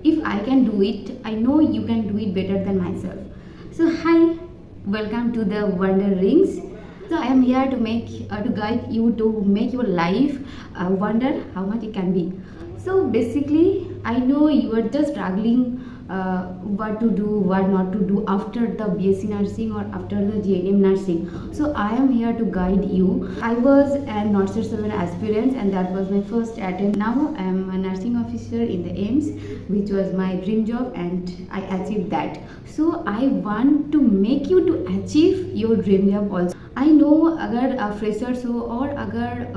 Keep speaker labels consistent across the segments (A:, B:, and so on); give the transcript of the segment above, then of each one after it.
A: if I can do it, I know you can do it better than myself. So hi, welcome to the Wonder Rings. So I am here to guide you to make your life wonder how much it can be. So basically, I know you are just struggling what to do, what not to do after the BSc nursing or after the GNM nursing. So I am here to guide you. I was a Nurse 7 aspirant and that was my first attempt. Now I am a nursing officer in the AIMS, which was my dream job, and I achieved that. So I want to make you to achieve your dream job also. I know अगर आप freshers हो और अगर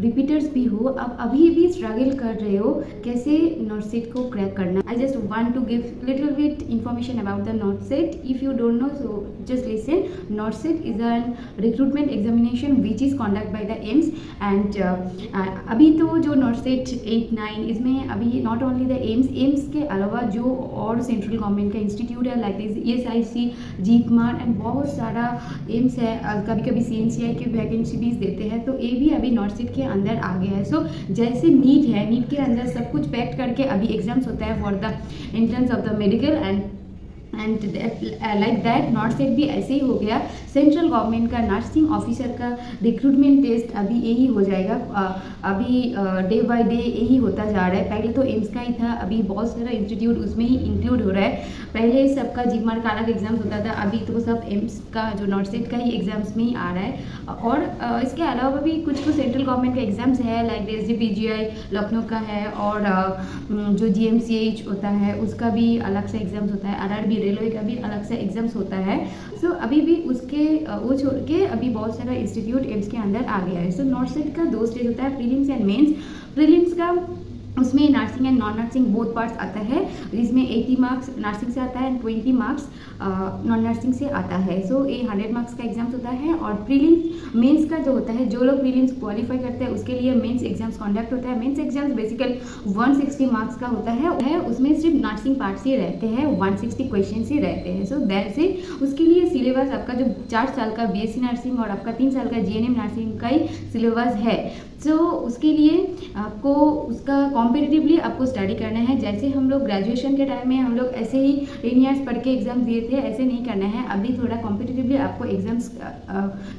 A: repeaters भी हो, आप अभी भी स्ट्रगल कर रहे हो कैसे नॉट सेट को क्रैक करना. I just want to give little bit information about the NORCET. If you don't know so just listen. NORCET is an recruitment examination which is conduct by the AIIMS. And अभी तो जो not set 8-9 इसमें अभी not only the AIIMS के अलावा जो और central government का इंस्टीट्यूट है लाइक ESIC, जीपमार एंड बहुत सारा एम्स है. कभी कभी CNCI की वैकेंसी भी देते हैं, तो ये भी अभी नॉट सेट के अंदर आ गया है. सो जैसे नीट है, नीट के अंदर सब कुछ पैक्ट करके अभी एग्जाम्स होता है for the entrance of the medical and like that not set भी ऐसे ही हो गया. सेंट्रल गवर्नमेंट का नर्सिंग ऑफिसर का रिक्रूटमेंट टेस्ट अभी यही हो जाएगा. अभी डे बाय डे यही होता जा रहा है. पहले तो एम्स का ही था, अभी बहुत सारा इंस्टीट्यूट उसमें ही इंक्लूड हो रहा है. पहले सबका जीपमार का अलग एग्जाम्स होता था, अभी तो सब एम्स का जो नॉट सेट का ही एग्जाम्स में ही आ रहा है. और इसके अलावा भी कुछ सेंट्रल गवर्नमेंट का एग्जाम्स है लाइक SGPGI लखनऊ का है, और जो GMCH होता है उसका भी अलग से एग्जाम्स होता है. RRB रेलवे का भी अलग से एग्जाम्स होता है. सो अभी भी उसके वो छोड़ के अभी बहुत सारा इंस्टीट्यूट एम्स के अंदर आ गया है. सो नॉट सेट का 2 स्टेज होता है, प्रीलिम्स एंड मेंस. प्रीलिम्स का उसमें nursing and non nursing both parts आता है, जिसमें 80 मार्क्स नर्सिंग से आता है एंड 20 मार्क्स नॉन नर्सिंग से आता है. सो ये 100 मार्क्स का एग्जाम्स होता है. और प्रीलिम्स मेंस का जो होता है, जो लोग प्रीलिम्स क्वालिफाई करते हैं उसके लिए मेंस एग्जाम्स कंडक्ट होता है. मेंस एग्जाम्स बेसिकली 160 मार्क्स का होता है. उसमें सिर्फ नर्सिंग पार्ट्स ही रहते हैं, 160 क्वेश्चन ही रहते हैं. So that's it. उसके लिए सिलेबस आपका जो 4 साल का BSc नर्सिंग और आपका 3 साल का GNM नर्सिंग का ही सिलेबस है. सो उसके लिए आपको उसका कॉम्पिटिटिवली आपको स्टडी करना है. जैसे हम लोग ग्रेजुएशन के टाइम में हम लोग ऐसे ही 10 ईयर्स पढ़ के एग्जाम दिए थे, ऐसे नहीं करना है. अभी थोड़ा कॉम्पिटिटिवली आपको एग्जाम्स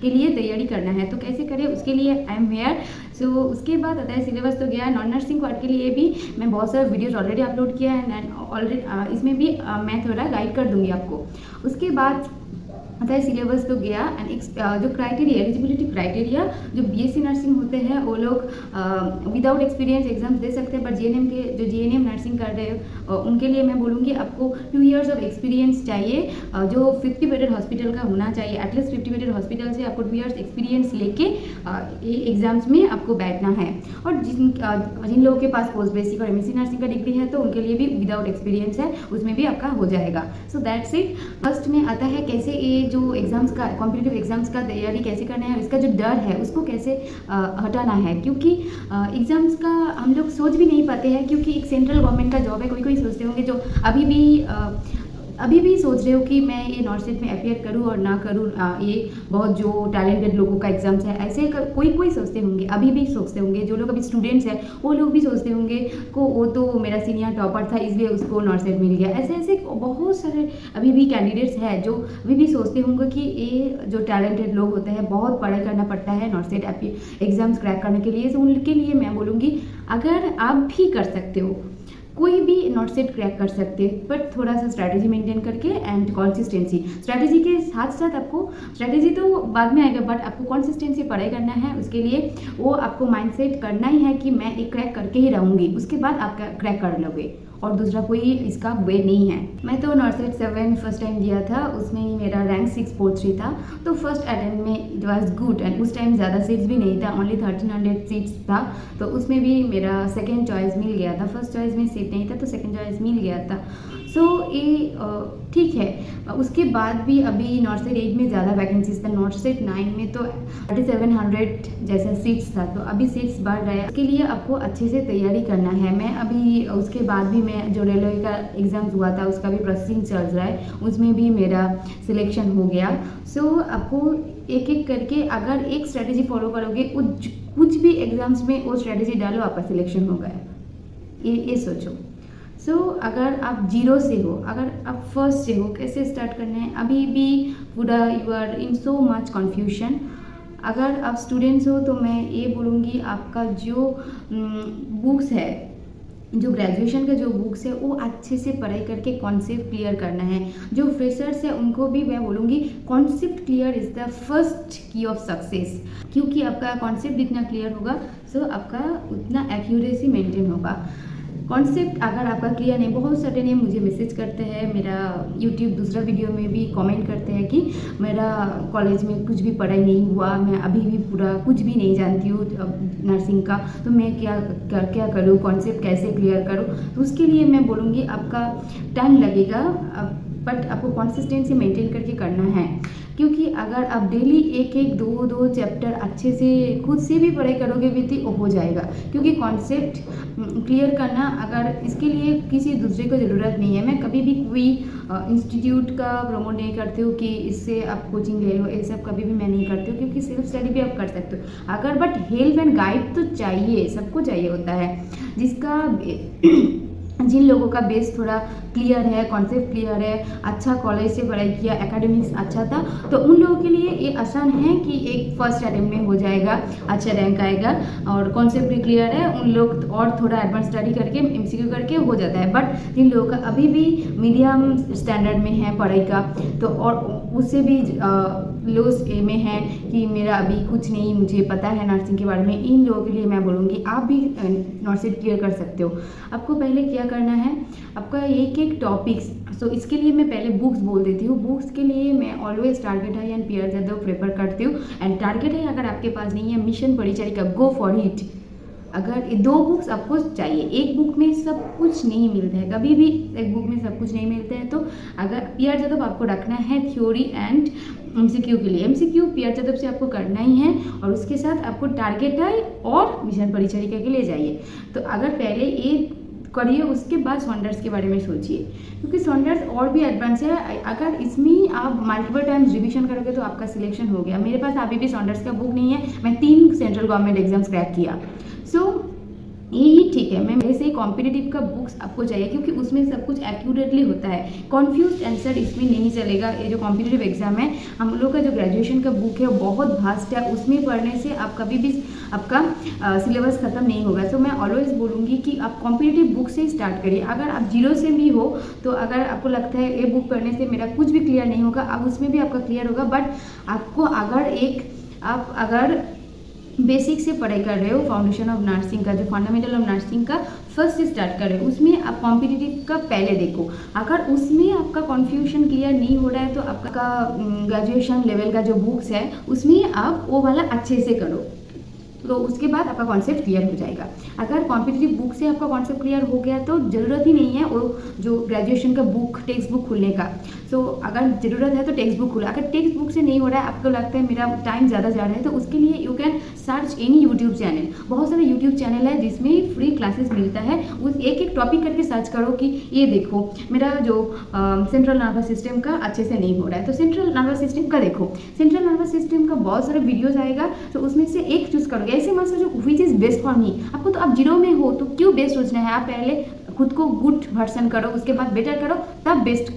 A: के लिए तैयारी करना है. तो कैसे करें उसके लिए आई एम हेयर. सो उसके बाद आता है सिलेबस तो गया. नॉन नर्सिंग पार्ट के लिए भी मैं बहुत सारे वीडियोज़ ऑलरेडी अपलोड किया है एंड ऑलरेडी इसमें भी मैं थोड़ा गाइड कर दूँगी आपको. उसके बाद आता है सिलेबस तो गया. एंड जो क्राइटेरिया, एलिजिबिलिटी क्राइटेरिया, जो BSc नर्सिंग होते हैं वो लोग विदाउट एक्सपीरियंस एग्जाम्स दे सकते हैं. बट जो GNM नर्सिंग कर रहे हो उनके लिए मैं बोलूँगी आपको 2 ईयर्स ऑफ एक्सपीरियंस चाहिए, जो 50 बेडेड हॉस्पिटल का होना चाहिए. एटलीस्ट 50 बेडेड हॉस्पिटल से आपको 2 ईयर्स एक्सपीरियंस लेके एग्जाम्स में आपको बैठना है. और जिन लोगों के पास पोस्ट बेसिक और MSc नर्सिंग का डिग्री है तो उनके लिए भी विदाउट एक्सपीरियंस है, उसमें भी आपका हो जाएगा. So that's it. फर्स्ट में आता है कैसे ये जो एग्ज़ाम्स का कॉम्पिटिटिव एग्ज़ाम्स का तैयारी कैसे करना है, इसका जो डर है उसको कैसे हटाना है. क्योंकि एग्ज़ाम्स का हम लोग सोच भी नहीं पाते हैं, क्योंकि एक सेंट्रल गवर्नमेंट का जॉब है. कोई सोचते होंगे जो अभी भी सोच रहे हो कि मैं ये नॉट सेट में अपियर करूँ और ना करूँ, ये बहुत जो टैलेंटेड लोगों का एग्जाम्स है, ऐसे कोई सोचते होंगे. अभी भी सोचते होंगे. जो लोग अभी स्टूडेंट्स हैं वो लोग भी सोचते होंगे को वो तो मेरा सीनियर टॉपर था इसलिए उसको नॉट सेट मिल गया. ऐसे बहुत सारे अभी भी कैंडिडेट्स हैं जो अभी भी सोचते होंगे कि ये जो टैलेंटेड लोग होते हैं बहुत पढ़ाई करना पड़ता है नॉट सेट एग्जाम्स क्रैक करने के लिए. तो उनके लिए मैं बोलूँगी अगर आप भी कर सकते हो, कोई भी नॉट सेट क्रैक कर सकते हैं, बट थोड़ा सा स्ट्रैटेजी मेंटेन करके एंड कंसिस्टेंसी. स्ट्रैटेजी के साथ साथ आपको स्ट्रैटेजी तो बाद में आएगा, बट आपको कंसिस्टेंसी पढ़ाई करना है. उसके लिए वो आपको माइंडसेट करना ही है कि मैं एक क्रैक करके ही रहूँगी, उसके बाद आप क्रैक कर लोगे और दूसरा कोई इसका वे नहीं है. मैं तो नॉट सेट 7 फर्स्ट टाइम दिया था, उसमें ही मेरा रैंक 643 था. तो फर्स्ट अटेम्प्ट में इट वाज गुड एंड उस टाइम ज़्यादा सीट्स भी नहीं था, ओनली 1300 सीट्स था. तो उसमें भी मेरा सेकेंड चॉइस मिल गया था. फर्स्ट चॉइस में सीट नहीं था तो सेकेंड चॉइस मिल गया था. सो ये ठीक है. उसके बाद भी अभी नॉट सेट 8 में ज़्यादा वैकेंसीज था, नॉट सेट 9 में तो 3700 जैसा सीट्स था. तो अभी सीट्स बढ़ रहा है, उसके लिए आपको अच्छे से तैयारी करना है. मैं अभी उसके बाद भी मैं जो रेलवे का एग्ज़ाम्स हुआ था उसका भी प्रोसेसिंग चल रहा है, उसमें भी मेरा सिलेक्शन हो गया. सो आपको एक एक करके अगर एक स्ट्रैटेजी फॉलो करोगे, कुछ भी एग्ज़ाम्स में वो स्ट्रैटेजी डालो, आपका सिलेक्शन हो गया. ये सोचो. सो अगर आप जीरो से हो, अगर आप फर्स्ट से हो, कैसे स्टार्ट करना है, अभी भी पूरा you are in so much confusion. अगर आप स्टूडेंट्स हो तो मैं ये बोलूँगी आपका जो बुक्स है, जो ग्रेजुएशन का जो बुक्स है वो अच्छे से पढ़ाई करके कॉन्सेप्ट क्लियर करना है। जो फ्रेशर्स है उनको भी मैं बोलूँगी concept clear is the first की ऑफ सक्सेस, क्योंकि आपका कॉन्सेप्ट जितना क्लियर होगा सो आपका उतना एक्यूरेसी मेंटेन होगा। कॉन्सेप्ट अगर आपका क्लियर नहीं, बहुत सारे ने मुझे मैसेज करते हैं, मेरा यूट्यूब दूसरा वीडियो में भी कमेंट करते हैं कि मेरा कॉलेज में कुछ भी पढ़ाई नहीं हुआ, मैं अभी भी पूरा कुछ भी नहीं जानती हूँ नर्सिंग का, तो मैं क्या करूँ, कॉन्सेप्ट कैसे क्लियर करूँ। तो उसके लिए मैं बोलूँगी आपका टाइम लगेगा, बट आपको कंसिस्टेंसी मेंटेन करके करना है। क्योंकि अगर आप डेली एक एक दो चैप्टर अच्छे से खुद से भी पढ़ाई करोगे भी तो हो जाएगा। क्योंकि कॉन्सेप्ट क्लियर करना, अगर इसके लिए किसी दूसरे को ज़रूरत नहीं है। मैं कभी भी कोई इंस्टीट्यूट का प्रमोट नहीं करती हूँ कि इससे आप कोचिंग ले लो, ये सब कभी भी मैं नहीं करती हूँ, क्योंकि सेल्फ स्टडी भी आप कर सकते हो अगर, बट हेल्प एंड गाइड तो चाहिए, सबको चाहिए होता है। जिन लोगों का बेस थोड़ा क्लियर है, कॉन्सेप्ट क्लियर है, अच्छा कॉलेज से पढ़ाई किया, एकेडमिक्स अच्छा था, तो उन लोगों के लिए ये आसान है कि एक फर्स्ट अटेम्प्ट में हो जाएगा, अच्छा रैंक आएगा और कॉन्सेप्ट भी क्लियर है। उन लोग और थोड़ा एडवांस स्टडी करके एमसीक्यू करके हो जाता है। बट जिन लोगों का अभी भी मीडियम स्टैंडर्ड में है पढ़ाई का, तो और उससे भी लो में है कि मेरा अभी कुछ नहीं मुझे पता है नर्सिंग के बारे में, इन लोगों के लिए मैं बोलूँगी आप भी नर्सिंग क्लियर कर सकते हो। आपको पहले क्या करना है, आपका एक एक टॉपिक्स, सो इसके लिए मैं पहले बुक्स बोल देती हूँ। बुक्स के लिए मैं ऑलवेज टारगेट है एंड पीयर जादव प्रेफर करती हूँ। एंड टारगेट है अगर आपके पास नहीं है, मिशन परिचारिका, गो फॉर इट। अगर ये 2 बुक्स आपको चाहिए, एक बुक में सब कुछ नहीं मिलता है, कभी भी एक बुक में सब कुछ नहीं मिलता है। तो अगर पीयर जादव आपको रखना है थ्योरी एंड एमसीक्यू के लिए, एमसीक्यू पीयर जादव से आपको करना ही है, और उसके साथ आपको टारगेट है और मिशन परिचारिका के लिए जाइए। तो अगर पहले ये करिए, उसके बाद सॉन्डर्स के बारे में सोचिए, क्योंकि सॉन्डर्स और भी एडवांस है। अगर इसमें आप मल्टीपल टाइम्स रिवीजन करोगे तो आपका सिलेक्शन हो गया। मेरे पास अभी भी सॉन्डर्स का बुक नहीं है, मैं 3 सेंट्रल गवर्नमेंट एग्जाम्स क्रैक किया। सो यही ठीक है, मैं वैसे ही कॉम्पिटिटिव का बुक्स आपको चाहिए, क्योंकि उसमें सब कुछ एक्यूरेटली होता है। कॉन्फ्यूज आंसर इसमें नहीं चलेगा। ये जो कॉम्पिटिटिव एग्जाम है, हम लोग का जो ग्रेजुएशन का बुक है वो बहुत वास्ट है, उसमें पढ़ने से आप कभी भी आपका सिलेबस खत्म नहीं होगा। तो मैं ऑलवेज बोलूँगी कि आप कॉम्पिटिटिव बुक से स्टार्ट करिए। अगर आप जीरो से भी हो, तो अगर आपको लगता है ये बुक पढ़ने से मेरा कुछ भी क्लियर नहीं होगा, अब उसमें भी आपका क्लियर होगा। बट आपको अगर बेसिक से पढ़ाई कर रहे हो, फाउंडेशन ऑफ नर्सिंग का जो फंडामेंटल ऑफ नर्सिंग का फर्स्ट से स्टार्ट कर रहे हो, उसमें आप कॉम्पिटिटिव का पहले देखो। अगर उसमें आपका कन्फ्यूजन क्लियर नहीं हो रहा है, तो आपका ग्रेजुएशन लेवल का जो बुक्स है उसमें आप वो वाला अच्छे से करो, तो उसके बाद आपका कॉन्सेप्ट क्लियर हो जाएगा। अगर कॉम्पिटिटिव बुक से आपका कॉन्सेप्ट क्लियर हो गया तो ज़रूरत ही नहीं है वो जो ग्रेजुएशन का बुक टेक्स्ट बुक खुलने का। सो अगर ज़रूरत है तो टेक्स्ट बुक खुला। अगर टेक्स्ट बुक से नहीं हो रहा है, आपको लगता है मेरा टाइम ज़्यादा जा रहा है, तो उसके लिए you can search any YouTube channel. बहुत सारे यूट्यूब चैनल है जिसमें फ्री क्लासेस मिलता है। उस एक एक टॉपिक करके सर्च करो कि ये देखो मेरा जो सेंट्रल नर्वस सिस्टम का अच्छे से नहीं हो रहा है, तो सेंट्रल नर्वस सिस्टम का देखो। सेंट्रल नर्वस सिस्टम का बहुत सारे वीडियोज़ आएगा, तो उसमें से एक चूज़ करोगे। ऐसे मत सोचो which is best for me. आपको तो आप जीरो में हो तो क्यों बेस्ट सोचना है। आप पहले खुद को गुड वर्सन करो, उसके बाद बेटर करो, तब बेस्ट।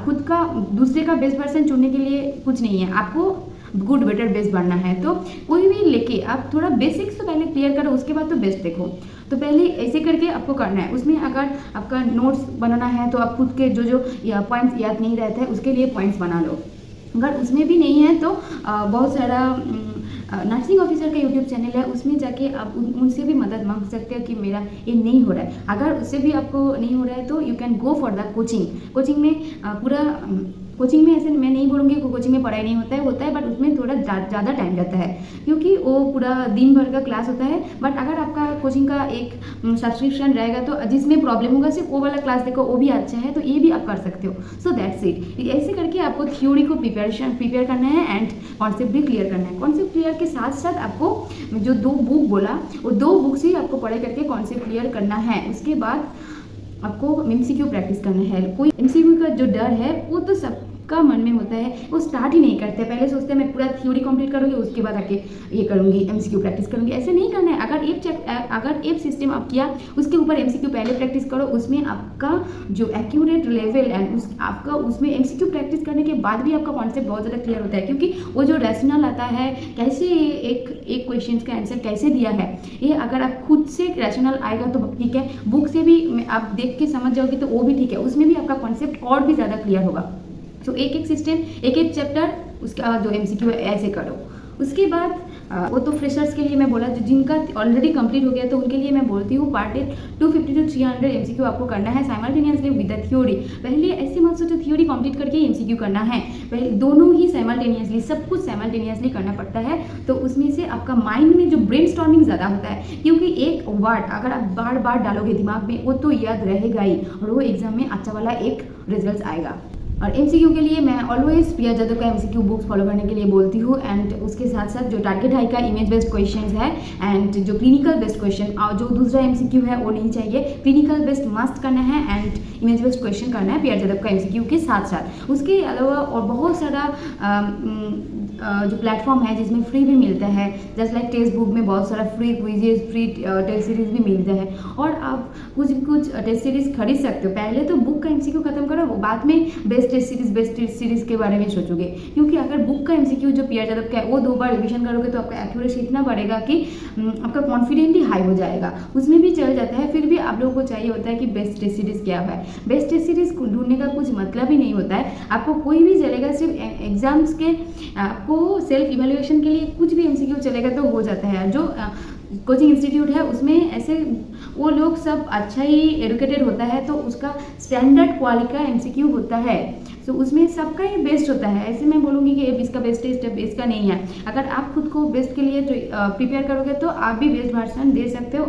A: खुद का दूसरे का बेस्ट वर्सन चुनने के लिए कुछ नहीं है, आपको गुड बेटर बेस्ट बनना है। तो कोई भी लेके आप थोड़ा बेसिक्स तो पहले क्लियर करो, उसके बाद तो बेस्ट देखो। तो पहले ऐसे करके आपको करना है। उसमें अगर आपका नोट्स बनाना है तो आप खुद के जो पॉइंट्स याद नहीं रहते हैं उसके लिए पॉइंट्स बना लो। अगर उसमें भी नहीं है तो बहुत सारा नर्सिंग ऑफिसर का यूट्यूब चैनल है, उसमें जाके आप उनसे भी मदद मांग सकते हो कि मेरा ये नहीं हो रहा है। अगर उससे भी आपको नहीं हो रहा है तो you can go for the coaching. Coaching में कोचिंग में ऐसे मैं नहीं बोलूँगी कि कोचिंग में पढ़ाई नहीं होता है, बट उसमें थोड़ा ज़्यादा टाइम जाता है, क्योंकि वो पूरा दिन भर का क्लास होता है। बट अगर आपका कोचिंग का एक सब्सक्रिप्शन रहेगा तो जिसमें प्रॉब्लम होगा सिर्फ वो वाला क्लास देखो, वो भी अच्छा है, तो ये भी आप कर सकते हो। So that's it. ऐसे करके आपको थ्योरी को प्रिपेयर करना है एंड कॉन्सेप्ट भी क्लियर करना है। कॉन्सेप्ट क्लियर के साथ साथ आपको जो 2 बुक बोला, वो 2 बुक से आपको पढ़ाई करके कॉन्सेप्ट क्लियर करना है। उसके बाद आपको एमसीक्यू प्रैक्टिस करना है। कोई एमसीक्यू का जो डर है वो तो सब सबका मन में होता है वो स्टार्ट ही नहीं करते, पहले सोचते हैं मैं पूरा थ्योरी कंप्लीट करूँगी उसके बाद आके ये करूँगी एमसीक्यू प्रैक्टिस करूँगी। ऐसे नहीं करना है। अगर एक सिस्टम आप किया उसके ऊपर एमसीक्यू पहले प्रैक्टिस करो, उसमें आपका जो एक्यूरेट लेवल एंड आपका उसमें एमसीक्यू प्रैक्टिस करने के बाद भी आपका कॉन्सेप्ट बहुत ज़्यादा क्लियर होता है, क्योंकि वो जो रैशनल आता है कैसे एक क्वेश्चन का आंसर कैसे दिया है, ये अगर आप खुद से रैशनल आएगा तो ठीक है, बुक से भी आप देख के समझ जाओगे तो वो भी ठीक है, उसमें भी आपका कॉन्सेप्ट और भी ज़्यादा क्लियर होगा। तो एक सिस्टम एक चैप्टर उसका जो एमसीक्यू है ऐसे करो। उसके बाद वो तो फ्रेशर्स के लिए मैं बोला, जो जिनका ऑलरेडी कंप्लीट हो गया तो उनके लिए मैं बोलती हूँ पार्ट 250 to 300 एमसीक्यू आपको करना है साइमल्टेनियसली विद द थ्योरी। पहले ऐसे मत सोचो थ्योरी कंप्लीट करके एमसीक्यू करना है, पहले दोनों ही साइमल्टेनियसली, सब कुछ साइमल्टेनियसली करना पड़ता है। तो उसमें से आपका माइंड में जो ब्रेनस्टॉर्मिंग ज़्यादा होता है, क्योंकि एक वर्ड अगर आप बार बार डालोगे दिमाग में वो तो याद रहेगा ही, और वो एग्जाम में अच्छा वाला एक रिजल्ट आएगा। और एमसीक्यू के लिए मैं ऑलवेज प्रिया जादव का एमसीक्यू बुक्स फॉलो करने के लिए बोलती हूँ। एंड उसके साथ साथ जो टारगेट हाई का इमेज बेस्ड क्वेश्चंस है एंड जो क्लिनिकल बेस्ड क्वेश्चन, और जो दूसरा एमसीक्यू है वो नहीं चाहिए, क्लिनिकल बेस्ड मस्ट करना है एंड इमेज बेस्ड क्वेश्चन करना है प्रिया जादव का एमसीक्यू के साथ साथ। उसके अलावा और बहुत सारा जो प्लेटफॉर्म है जिसमें फ्री भी मिलता है, जस्ट लाइक टेक्स्ट बुक में बहुत सारा free quizzes, free test series भी मिलता है, और आप कुछ टेस्ट सीरीज खरीद सकते हो। पहले तो बुक का एमसीक्यू खत्म करो, बाद में बेस्ट टेस्ट सीरीज के बारे में सोचोगे, क्योंकि अगर बुक का एमसीक्यू जो प्रिया जादव का है वो 2 बार रिविजन करोगे तो आपका एक्यूरेसी इतना बढ़ेगा कि आपका कॉन्फिडेंट ही हाई हो जाएगा। उसमें भी चल जाता है, फिर भी आप लोगों को चाहिए होता है कि बेस्ट टेस्ट सीरीज क्या है। बेस्ट टेस्ट सीरीज ढूंढने का कुछ मतलब ही नहीं होता है, आपको कोई भी चलेगा, सिर्फ एग्जाम्स के आपको सेल्फ इवेल्युएशन के लिए कुछ भी एमसीक्यू चलेगा तो हो जाता है। जो कोचिंग इंस्टीट्यूट है उसमें ऐसे वो लोग सब अच्छा ही एडुकेटेड होता है, तो उसका स्टैंडर्ड क्वालिटी का एमसीक्यू होता है, तो उसमें सबका ही बेस्ट होता है। ऐसे मैं बोलूँगी कि इसका बेस्ट है, इस इसका नहीं है। अगर आप खुद को बेस्ट के लिए प्रिपेयर करोगे तो आप भी बेस्ट वर्जन दे सकते हो,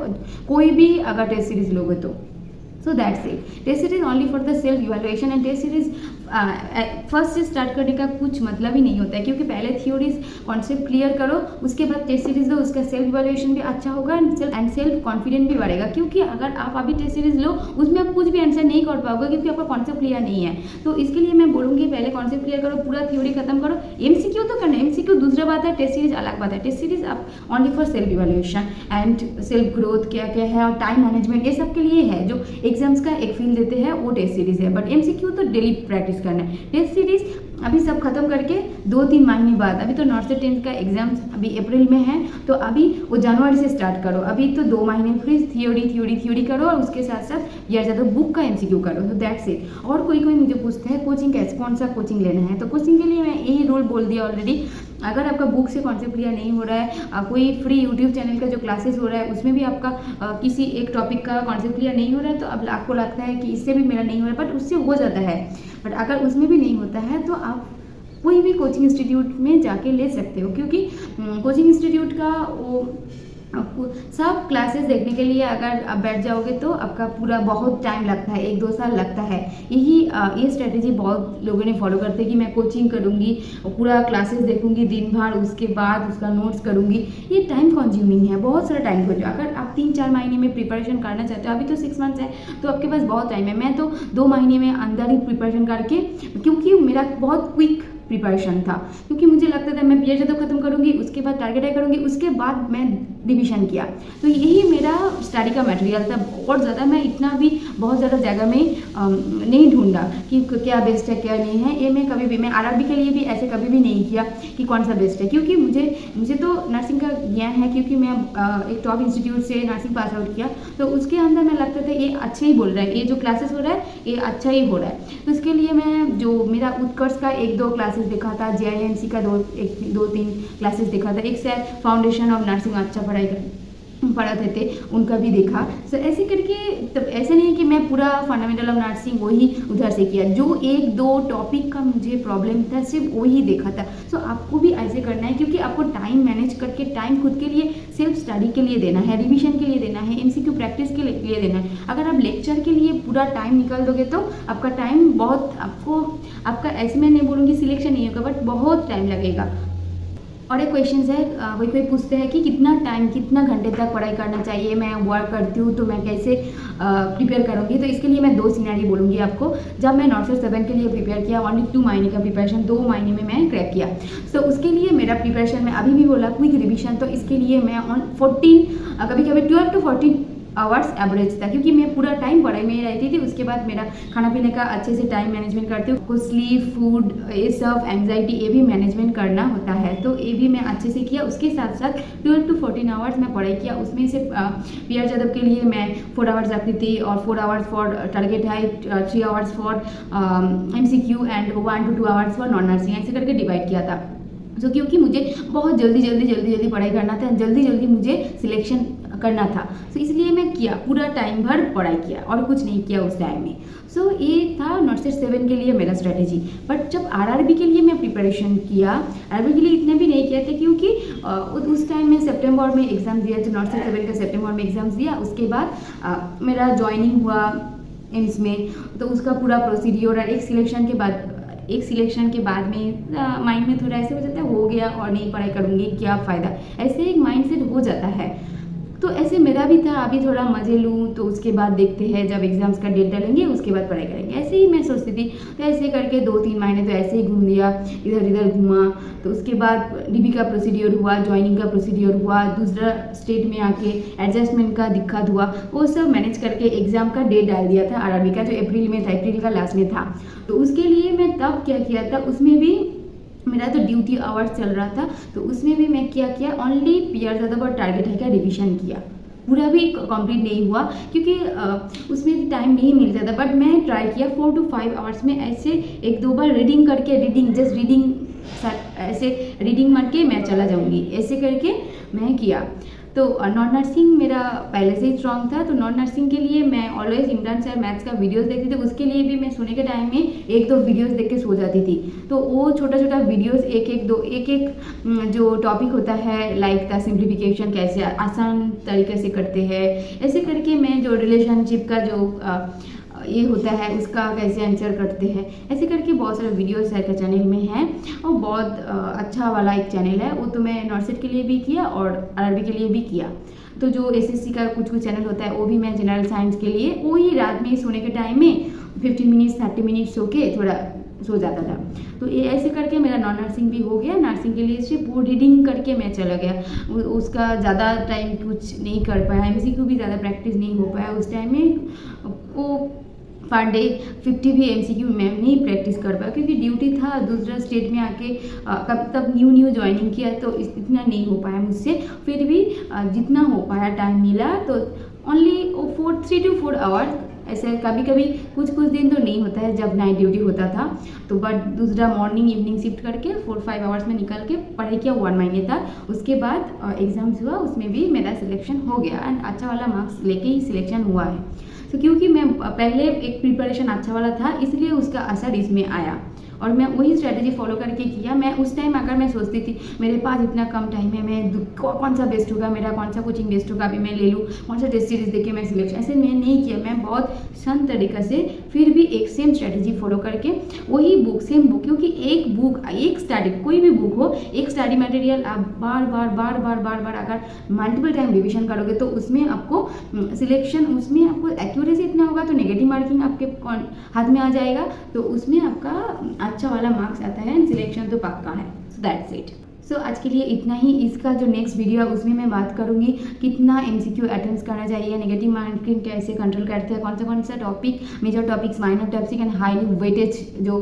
A: कोई भी अगर टेस्ट सीरीज लोगे तो। So that's it. Test series only for the self evaluation and test series first से स्टार्ट करने का कुछ मतलब ही नहीं होता है, क्योंकि पहले थ्योरीज कॉन्सेप्ट क्लियर करो, उसके बाद टेस्ट सीरीज दो, उसका सेल्फ इवैल्यूएशन भी अच्छा होगा एंड सेल्फ कॉन्फिडेंट भी बढ़ेगा। क्योंकि अगर आप अभी टेस्ट सीरीज लो उसमें आप कुछ भी आंसर नहीं कर पाओगे, क्योंकि आपका कॉन्सेप्ट क्लियर नहीं है। तो इसके लिए मैं बोलूँगी पहले कॉन्सेप्ट क्लियर करो, पूरा थ्योरी खत्म करो, एमसीक्यू तो करना है, एमसीक्यू दूसरा बात है, टेस्ट सीरीज अलग बात है। टेस्ट सीरीज आप only for self evaluation and self growth क्या क्या है और टाइम मैनेजमेंट ये सब के लिए है, जो एग्जाम्स का एक फील देते हैं वो टेस्ट सीरीज है। बट एमसीक्यू तो डेली प्रैक्टिस करना है। टेस्ट सीरीज अभी सब खत्म करके 2-3 महीने बाद, अभी तो 9 से 10 का एग्जाम्स अभी अप्रैल में है, तो अभी वो जनवरी से स्टार्ट करो। अभी तो 2 महीने फिर थ्योरी करो, और उसके साथ साथ या ज़्यादा बुक का एमसीक्यू करो। तो दैट्स इट। और कोई मुझे पूछते हैं कोचिंग कैसे, कौन सा कोचिंग लेना है, तो कोचिंग के लिए मैं यही रूल बोल दिया ऑलरेडी। अगर आपका बुक से कॉन्सेप्ट क्लियर नहीं हो रहा है, कोई फ्री यूट्यूब चैनल का जो क्लासेस हो रहा है उसमें भी आपका किसी एक टॉपिक का कॉन्सेप्ट क्लियर नहीं हो रहा है, तो अब आपको लगता है कि इससे भी मेरा नहीं हो रहा है, बट उससे हो जाता है। बट अगर उसमें भी नहीं होता है तो आप कोई भी कोचिंग इंस्टीट्यूट में जाके ले सकते हो, क्योंकि कोचिंग इंस्टीट्यूट का वो सब क्लासेस देखने के लिए अगर आप बैठ जाओगे तो आपका पूरा बहुत टाइम लगता है, 1-2 साल लगता है। ये स्ट्रेटेजी बहुत लोगों ने फॉलो करते हैं कि मैं कोचिंग करूँगी और पूरा क्लासेस देखूँगी दिन भर, उसके बाद उसका नोट्स करूँगी। ये टाइम कंज्यूमिंग है, बहुत सारा टाइम कंज्यूम। अगर आप 3-4 महीने में प्रिपरेशन करना चाहते हो, अभी तो 6 मंथ्स है तो आपके पास बहुत टाइम है। मैं तो 2 महीने में अंदर ही प्रिपरेशन करके, क्योंकि मेरा बहुत क्विक प्रिपरेशन था, क्योंकि मुझे लगता था मैं पीएचडी तो खत्म करूँगी, उसके बाद टारगेट आई करूँगी, उसके बाद मैं डिवीजन किया। तो यही मेरा स्टडी का मटेरियल था। और ज़्यादा मैं इतना भी बहुत ज़्यादा जगह में नहीं ढूंढा कि क्या बेस्ट है क्या नहीं है। ये मैं कभी भी, मैं आरआरबी के लिए भी ऐसे कभी भी नहीं किया कि कौन सा बेस्ट है, क्योंकि मुझे तो नर्सिंग का ज्ञान है, क्योंकि मैं एक टॉप इंस्टीट्यूट से नर्सिंग पास आउट किया, तो उसके अंदर मैं लगता था ये अच्छे ही बोल रहा है, ये जो क्लासेस हो रहा है ये अच्छा ही हो रहा है। तो इसके लिए मैं जो मेरा उत्कर्ष का 1-2 क्लासेस देखा था, JIMC का 2-3 क्लासेस देखा था, एक से फाउंडेशन ऑफ नर्सिंग अच्छा पढ़ाते थे उनका भी देखा। सो ऐसे करके, तब ऐसे नहीं कि मैं पूरा फंडामेंटल ऑफ नर्सिंग वही उधर से किया, जो 1-2 टॉपिक का मुझे प्रॉब्लम था सिर्फ वही देखा था। सो आपको भी ऐसे करना है, क्योंकि आपको टाइम मैनेज करके टाइम खुद के लिए सेल्फ स्टडी के लिए देना है, रिविजन के लिए देना है, MCQ प्रैक्टिस के लिए देना है। अगर आप लेक्चर के लिए पूरा टाइम निकाल दोगे तो आपका टाइम बहुत, आपका ऐसे मैं नहीं बोलूँगी सिलेक्शन नहीं होगा, बट बहुत टाइम लगेगा। और एक क्वेश्चन है, कोई पूछते हैं कि कितना टाइम, कितना घंटे तक पढ़ाई करना चाहिए, मैं वर्क करती हूँ तो मैं कैसे प्रिपेयर करूँगी। तो इसके लिए मैं 2 सिनेरियो बोलूँगी आपको। जब मैं नॉर्सेट 7 के लिए प्रिपेयर किया, ओनली 2 महीने का प्रिपरेशन, 2 महीने में मैं क्रैक किया। तो उसके लिए मेरा प्रिपरेशन में अभी भी बोला क्विक रिविजन, तो इसके लिए मैं 14 कभी कभी 12 to 14 आवर्स एवरेज था, क्योंकि मैं पूरा टाइम पढ़ाई में ही रहती थी। उसके बाद मेरा खाना पीने का अच्छे से टाइम मैनेजमेंट करती हूँ, कुछ स्लीप, फूड, ये सब, एंग्जाइटी, ये भी मैनेजमेंट करना होता है, तो ये भी मैं अच्छे से किया। उसके साथ साथ 12 to 14 आवर्स मैं पढ़ाई किया। उसमें से PR यादव के लिए मैं 4 आवर्स रखती थी, और 4 hours for target height, 3 hours for MCQ and 1 to 2 hours for non nursing, ऐसे करके डिवाइड किया था। तो क्योंकि मुझे बहुत जल्दी पढ़ाई करना था, जल्दी मुझे सिलेक्शन करना था, तो इसलिए मैं किया, पूरा टाइम भर पढ़ाई किया और कुछ नहीं किया उस टाइम में। सो ये था नॉर्सेट 7 के लिए मेरा स्ट्रेटेजी। बट जब RRB के लिए मैं प्रिपरेशन किया, RRB के लिए इतने भी नहीं किए थे, क्योंकि उस टाइम में सितंबर में एग्ज़ाम दिया, तो नॉर्सेट 7 का सितंबर में एग्ज़ाम्स दिया। उसके बाद मेरा ज्वाइनिंग हुआ एम्स में, तो उसका पूरा प्रोसीड्योर, और एक सिलेक्शन के बाद में माइंड में थोड़ा ऐसे हो जाता है, हो गया और नहीं पढ़ाई करूँगी, क्या फ़ायदा, ऐसे एक माइंडसेट हो जाता है। तो ऐसे मेरा भी था, अभी थोड़ा मज़े लूँ, तो उसके बाद देखते हैं जब एग्ज़ाम्स का डेट डालेंगे उसके बाद पढ़ाई करेंगे, ऐसे ही मैं सोचती थी। तो ऐसे करके 2-3 महीने तो ऐसे ही घूम लिया, इधर घूमा। तो उसके बाद DB का प्रोसीड्योर हुआ, ज्वाइनिंग का प्रोसीड्योर हुआ, दूसरा स्टेट में आके एडजस्टमेंट का दिक्कत हुआ, वो सब मैनेज करके एग्ज़ाम का डेट डाल दिया था RRB का, जो अप्रैल में था, अप्रैल का लास्ट में था। तो उसके लिए मैं तब क्या किया था, उसमें भी मेरा तो ड्यूटी आवर्स चल रहा था, तो उसमें भी मैं क्या किया, ओनली PR यादव और टारगेट है का रिविजन किया। पूरा भी कंप्लीट नहीं हुआ, क्योंकि उसमें टाइम नहीं मिलता था, बट मैं ट्राई किया 4 to 5 आवर्स में ऐसे 1-2 बार रीडिंग करके, जस्ट रीडिंग, ऐसे रीडिंग मार के मैं चला जाऊँगी, ऐसे करके मैं किया। तो नॉन नर्सिंग मेरा पहले से ही स्ट्रॉन्ग था, तो नॉन नर्सिंग के लिए मैं ऑलवेज इमरान सर मैथ्स का वीडियोस देखती थी। उसके लिए भी मैं सोने के टाइम में 1-2 वीडियोस देख के सो जाती थी। तो वो छोटा वीडियोस एक जो टॉपिक होता है, लाइक द सिंप्लीफिकेशन कैसे आसान तरीके से करते हैं, ऐसे करके मैं जो रिलेशनशिप का जो ये होता है उसका कैसे आंसर करते हैं, ऐसे करके बहुत सारे वीडियोस सर के चैनल में हैं, और बहुत अच्छा वाला एक चैनल है वो। तो मैं नॉर्सेट के लिए भी किया और RRB के लिए भी किया। तो जो SSC का कुछ चैनल होता है वो भी मैं जनरल साइंस के लिए, वो ही रात में सोने के टाइम में 15 मिनट्स 30 मिनट्स सो के थोड़ा सो जाता था। तो ये ऐसे करके मेरा नॉन नर्सिंग भी हो गया। नर्सिंग के लिए सिर्फ वो रीडिंग करके मैं चला गया, उसका ज़्यादा टाइम कुछ नहीं कर पाया, MCQ भी ज़्यादा प्रैक्टिस नहीं हो पाया उस टाइम में। वो पर डे 50 भी MCQ मैं नहीं प्रैक्टिस कर पाया, क्योंकि ड्यूटी था, दूसरा स्टेट में आके तब न्यू ज्वाइनिंग किया, तो इतना नहीं हो पाया मुझसे। फिर भी जितना हो पाया टाइम मिला, तो ओनली 3 to 4 आवर्स, ऐसे कभी कुछ दिन तो नहीं होता है जब नाइट ड्यूटी होता था, तो बट दूसरा मॉर्निंग इवनिंग शिफ्ट करके 4-5 आवर्स में निकल के पढ़ाई किया 1 महीने तक। उसके बाद एग्ज़ाम्स हुआ, उसमें भी मेरा सिलेक्शन हो गया, एंड अच्छा वाला मार्क्स लेके ही सिलेक्शन हुआ है। तो क्योंकि मैं पहले एक प्रिपरेशन अच्छा वाला था, इसलिए उसका असर इसमें आया, और मैं वही स्ट्रेटजी फॉलो करके किया। मैं उस टाइम अगर मैं सोचती थी मेरे पास इतना कम टाइम है, मैं कौन सा बेस्ट होगा, मेरा कौन सा कोचिंग बेस्ट होगा, अभी मैं ले लूँ, कौन सा टेस्ट सीरीज देख के मैं सिलेक्शन, ऐसे मैं नहीं किया। मैं बहुत शांत तरीक़े से फिर भी एक सेम स्ट्रेटजी फॉलो करके वही बुक, सेम बुक, क्योंकि एक स्टडी, कोई भी बुक हो, एक स्टडी मटेरियल आप बार अगर मल्टीपल टाइम रिविजन करोगे, तो उसमें आपको सिलेक्शन, उसमें आपको एक्यूरेसी इतना होगा, तो नेगेटिव मार्किंग आपके हाथ में आ जाएगा, तो उसमें आपका अच्छा वाला मार्क्स आता है, एंड सिलेक्शन तो पक्का है। So that's it. सो आज के लिए इतना ही। इसका जो नेक्स्ट वीडियो है उसमें मैं बात करूंगी कितना MCQ अटेम्प्ट करना चाहिए, नेगेटिव मार्किंग कैसे कंट्रोल करते हैं, कौन सा topic, major topics, minor topic and highly weightage जो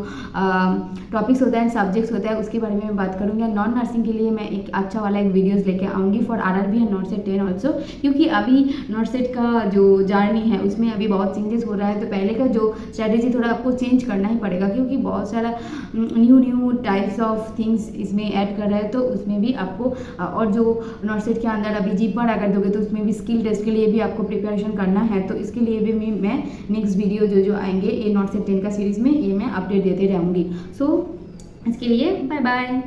A: टॉपिक्स होता है, सब्जेक्ट्स होता है, उसके बारे में मैं बात करूँगी। नॉन नर्सिंग के लिए मैं एक अच्छा वाला एक वीडियोज़ लेके आऊँगी फॉर RRB एंड नॉर्सेट 10 ऑल्सो, क्योंकि अभी नॉर्सेट का जो जर्नी है उसमें अभी बहुत चेंजेस हो रहा है। तो पहले का जो स्ट्रेटेजी थोड़ा आपको चेंज करना ही पड़ेगा, क्योंकि बहुत सारा न्यू टाइप्स ऑफ थिंग्स इसमें ऐड कर रहा है, तो उसमें भी आपको, और जो नॉर्सेट के अंदर अभी GPAR अगर दोगे तो उसमें भी स्किल टेस्ट के लिए भी आपको प्रिपरेशन करना है। तो इसके लिए भी मैं नेक्स्ट वीडियो जो आएंगे ये नॉर्सेट 10 का सीरीज़ में, ये मैं अपडेट देते रहूँगी। सो इसके लिए बाय बाय।